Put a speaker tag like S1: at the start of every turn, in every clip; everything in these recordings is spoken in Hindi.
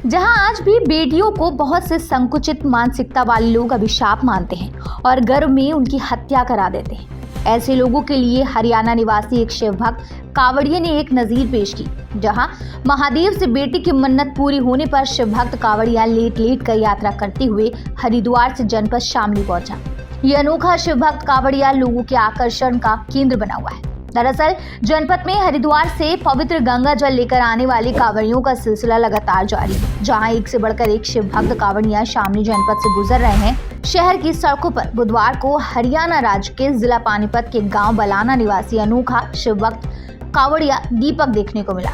S1: जहां आज भी बेटियों को बहुत से संकुचित मानसिकता वाले लोग अभिशाप मानते हैं और गर्भ में उनकी हत्या करा देते हैं। ऐसे लोगों के लिए हरियाणा निवासी एक शिव भक्त कावड़िया ने एक नजीर पेश की, जहां महादेव से बेटी की मन्नत पूरी होने पर शिव भक्त कावड़िया लेट लेट कर यात्रा करते हुए हरिद्वार से जनपद शामली पहुंचा। ये अनोखा शिव भक्त कावड़िया लोगों के आकर्षण का केंद्र बना हुआ है। दरअसल जनपद में हरिद्वार से पवित्र गंगा जल लेकर आने वाले कांवड़ियों का सिलसिला लगातार जारी है, जहां एक से बढ़कर एक शिव भक्त कांवड़िया शामली जनपद से गुजर रहे हैं। शहर की सड़कों पर बुधवार को हरियाणा राज्य के जिला पानीपत के गांव बलाना निवासी अनोखा शिव भक्त कांवड़िया दीपक देखने को मिला,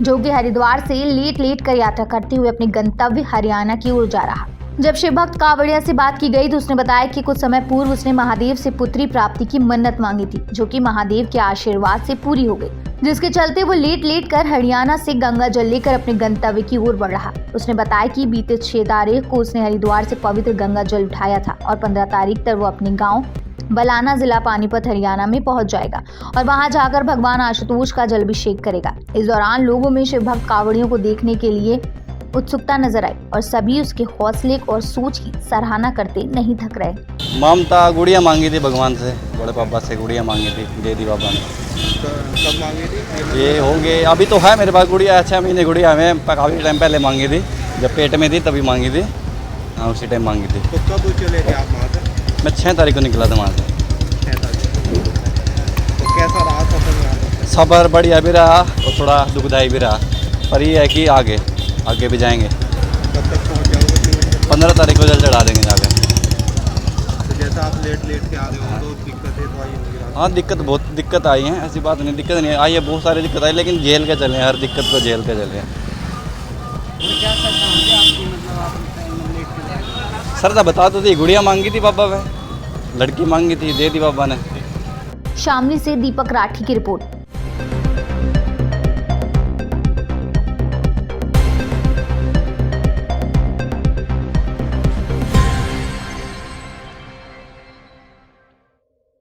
S1: जो कि हरिद्वार से लेट लेट कर यात्रा करते हुए अपने गंतव्य हरियाणा की ओर जा रहा। जब शिव भक्त कावड़िया से बात की गई तो उसने बताया कि कुछ समय पूर्व उसने महादेव से पुत्री प्राप्ति की मन्नत मांगी थी, जो कि महादेव के आशीर्वाद से पूरी हो गई, जिसके चलते वो लेट लेट कर हरियाणा से गंगा जल लेकर अपने गंतव्य की ओर बढ़ रहा। उसने बताया कि बीते 6 तारीख को उसने हरिद्वार से पवित्र गंगा जल उठाया था और 15 तारीख तक वो अपने गाँव बलाना जिला पानीपत हरियाणा में पहुंच जाएगा और वहां जाकर भगवान आशुतोष का जलाभिषेक करेगा। इस दौरान लोगों में शिव भक्त कावड़ियों को देखने के लिए उत्सुकता नजर आई और सभी उसके हौसले और सोच की सराहना करते नहीं थक रहे।
S2: ममता गुड़िया मांगी थी भगवान से, बड़े पापा से गुड़िया मांगी थी, दे दी बाबा ने।
S3: कब मांगी थी?
S2: ये हो गए, अभी तो है मेरे पास गुड़िया, 6 महीने गुड़िया हमें काफ़ी टाइम पहले मांगी थी, जब पेट में थी तभी मांगी थी। हाँ, उसी टाइम मांगी थी।
S3: तो कब चले थे आप वहाँ से?
S2: मैं 6 तारीख को निकला था वहाँ से।
S3: 6 तारीख। तो कैसा रहा सफर में?
S2: सफ़र बढ़िया भी रहा और थोड़ा दुखदायी भी रहा, पर ये है कि आगे भी जाएंगे।
S3: कब तक पहुँच जाओगे?
S2: 15 तारीख को जल चढ़ा देंगे जाकर।
S3: तो जैसा आप लेट के आ रहे हो तो दिक्कतें तो आई होंगी?
S2: हाँ, बहुत दिक्कत आई है, ऐसी बात नहीं, दिक्कत नहीं आई है, बहुत सारी दिक्कत आई, लेकिन झेल के चले, हर दिक्कत को झेल के चले। श्रद्धा बता तो थी, गुड़िया मांगी थी पापा में, लड़की मांगी थी, दे दी पापा ने।
S1: शामली से दीपक राठी की रिपोर्ट।